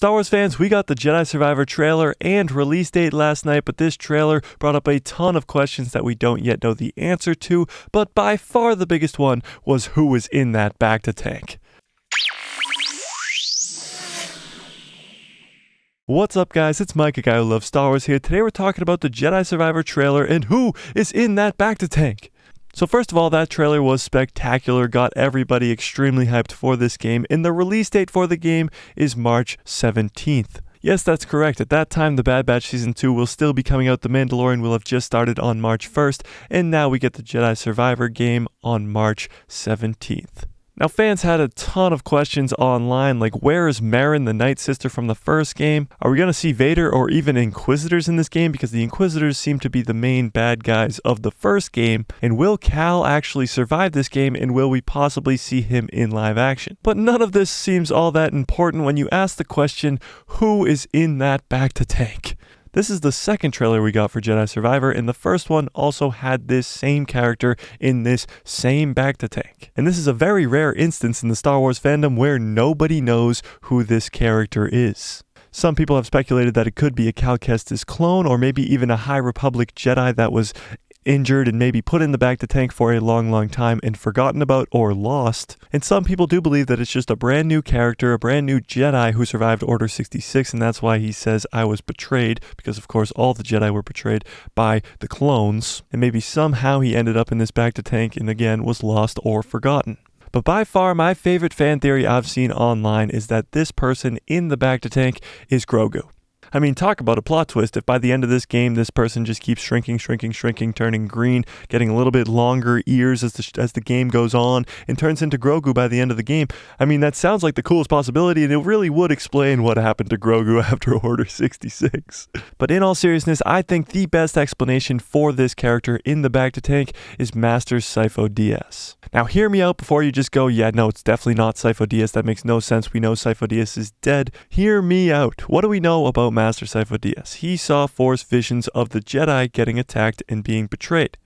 Star Wars fans, we got the Jedi Survivor trailer and release date last night, but this trailer brought up a ton of questions that we don't yet know the answer to, but by far the biggest one was who was in that Bacta tank. What's up guys, it's Mike, a guy who loves Star Wars here. Today we're talking about the Jedi Survivor trailer and who is in that Bacta tank. So first of all, that trailer was spectacular, got everybody extremely hyped for this game, and the release date for the game is March 17th. Yes, that's correct. At that time, The Bad Batch Season 2 will still be coming out. The Mandalorian will have just started on March 1st, and now we get the Jedi Survivor game on March 17th. Now, fans had a ton of questions online, like where is Merrin, the Night Sister from the first game? Are we going to see Vader or even Inquisitors in this game? Because the Inquisitors seem to be the main bad guys of the first game. And will Cal actually survive this game, and will we possibly see him in live action? But none of this seems all that important when you ask the question, who is in that Bacta tank? This is the second trailer we got for Jedi Survivor, and the first one also had this same character in this same Bacta tank. And this is a very rare instance in the Star Wars fandom where nobody knows who this character is. Some people have speculated that it could be a Cal Kestis clone, or maybe even a High Republic Jedi that was injured and maybe put in the Bacta tank for a long time and forgotten about or lost. And some people do believe that it's just a brand new character, a brand new Jedi who survived Order 66, and that's why he says, I was betrayed, because of course all the Jedi were betrayed by the clones, and maybe somehow he ended up in this Bacta tank and again was lost or forgotten. But by far my favorite fan theory I've seen online is that this person in the Bacta tank is Grogu. I mean, talk about a plot twist if by the end of this game, this person just keeps shrinking, turning green, getting a little bit longer ears as the game goes on, and turns into Grogu by the end of the game. I mean, that sounds like the coolest possibility, and it really would explain what happened to Grogu after Order 66. But in all seriousness, I think the best explanation for this character in the Bacta tank is Master Sifo Dyas. Now, hear me out before you just go, yeah, no, it's definitely not Sifo Dyas. That makes no sense. We know Sifo Dyas is dead. Hear me out. What do we know about Master Sifo Dyas? He saw Force visions of the Jedi getting attacked and being betrayed.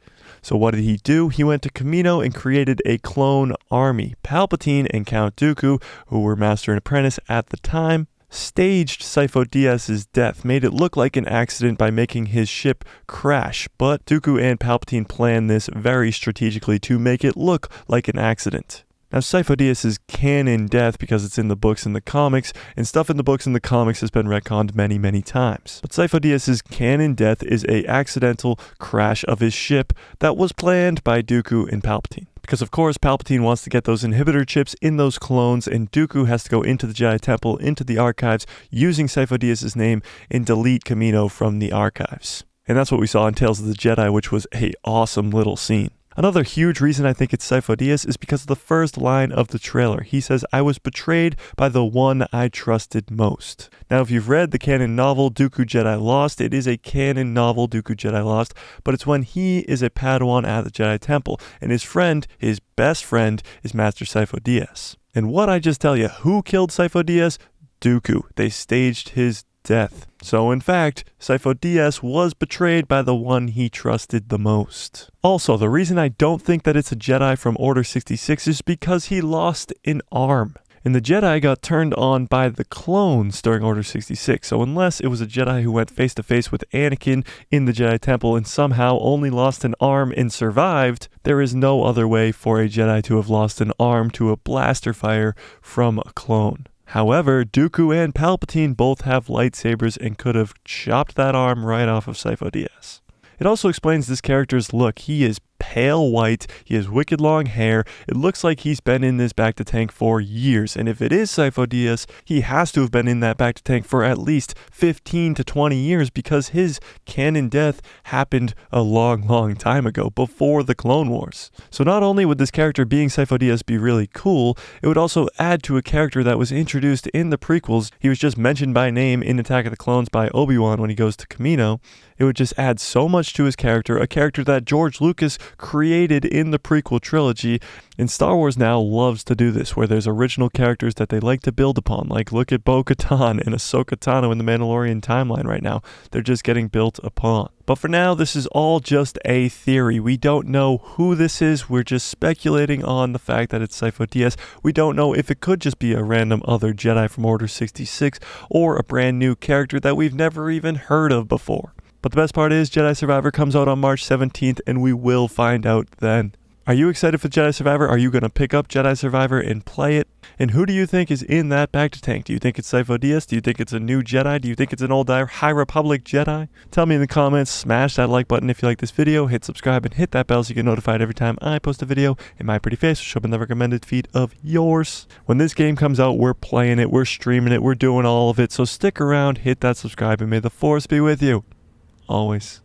So what did he do? He went to Kamino and created a clone army. Palpatine and Count Dooku, who were master and apprentice at the time, staged Sifo Dyas' death, made it look like an accident by making his ship crash, but Dooku and Palpatine planned this very strategically to make it look like an accident. Now, Sifo Dyas' canon death, because it's in the books and the comics, and stuff in the books and the comics has been retconned many times. But Sifo Dyas' canon death is a accidental crash of his ship that was planned by Dooku and Palpatine. Because of course, Palpatine wants to get those inhibitor chips in those clones, and Dooku has to go into the Jedi Temple, into the archives, using Sifo Dyas' name, and delete Kamino from the archives. And that's what we saw in Tales of the Jedi, which was an awesome little scene. Another huge reason I think it's Sifo Dyas is because of the first line of the trailer. He says, I was betrayed by the one I trusted most. Now, if you've read the canon novel, Dooku Jedi Lost, it is a canon novel, Dooku Jedi Lost, but it's when he is a Padawan at the Jedi Temple, and his friend, his best friend, is Master Sifo Dyas. And what I just tell you, who killed Sifo Dyas? Dooku. They staged his death. So in fact, Sifo Dyas was betrayed by the one he trusted the most. Also, the reason I don't think that it's a Jedi from Order 66 is because he lost an arm. And the Jedi got turned on by the clones during Order 66, so unless it was a Jedi who went face to face with Anakin in the Jedi Temple and somehow only lost an arm and survived, there is no other way for a Jedi to have lost an arm to a blaster fire from a clone. However, Dooku and Palpatine both have lightsabers and could have chopped that arm right off of Sifo Dyas. It also explains this character's look. He is pale white, he has wicked long hair, it looks like he's been in this Bacta tank for years, and if it is Sifo Dyas, he has to have been in that Bacta tank for at least 15 to 20 years because his canon death happened a long time ago, before the Clone Wars. So not only would this character being Sifo Dyas be really cool, it would also add to a character that was introduced in the prequels. He was just mentioned by name in Attack of the Clones by Obi-Wan when he goes to Kamino, It would just add so much to his character, a character that George Lucas created in the prequel trilogy. And Star Wars now loves to do this, where there's original characters that they like to build upon. Like, look at Bo-Katan and Ahsoka Tano in the Mandalorian timeline right now. They're just getting built upon. But for now, this is all just a theory. We don't know who this is. We're just speculating on the fact that it's Sifo Dyas. We don't know if it could just be a random other Jedi from Order 66 or a brand new character that we've never even heard of before. But the best part is Jedi Survivor comes out on March 17th, and we will find out then. Are you excited for Jedi Survivor? Are you going to pick up Jedi Survivor and play it? And who do you think is in that Bacta tank? Do you think it's Sifo Dyas? Do you think it's a new Jedi? Do you think it's an old High Republic Jedi? Tell me in the comments. Smash that like button if you like this video. Hit subscribe and hit that bell so you get notified every time I post a video. And my pretty face will show up in the recommended feed of yours. When this game comes out, we're playing it, we're streaming it, we're doing all of it. So stick around, hit that subscribe, and may the Force be with you. Always.